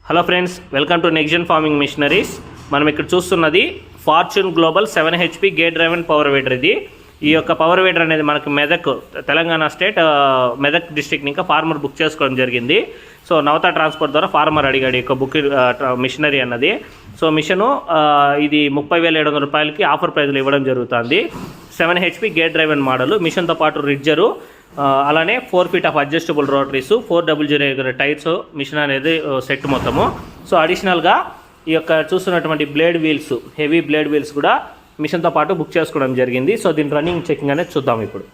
Hello friends, welcome to next farming machineries. మనం ఇక్కడ చూస్తున్నది fortune global 7 HP gate driven power weeder. ఈ యొక్క పవర్ వీడర్ అనేది మనకు మెదక్, తెలంగాణ స్టేట్ మెదక్ డిస్ట్రిక్ట్ ఇంకా ఫార్మర్ బుక్ చేసుకోవడం జరిగింది. సో నవత ట్రాన్స్పోర్ట్ ద్వారా ఫార్మర్ అడిగాడు ఈ యొక్క బుక్ మిషనరీ అన్నది. సో మిషను ఇది 30,700 రూపాయలకి ఆఫర్ ప్రైజ్లో ఇవ్వడం జరుగుతుంది. 7 HP గేట్ డ్రైవెన్ మోడల్, మిషన్తో పాటు రిడ్జరు, అలానే 4 feet of adjustable rotaries, 400 tyres machine అనేది సెట్ మొత్తము. సో అడిషనల్గా ఈ యొక్క చూస్తున్నటువంటి blade wheels, heavy blade wheels కూడా మిషన్తో పాటు బుక్ చేసుకోవడం జరిగింది. సో దీని రన్నింగ్ చెకింగ్ అనేది చూద్దాం ఇప్పుడు.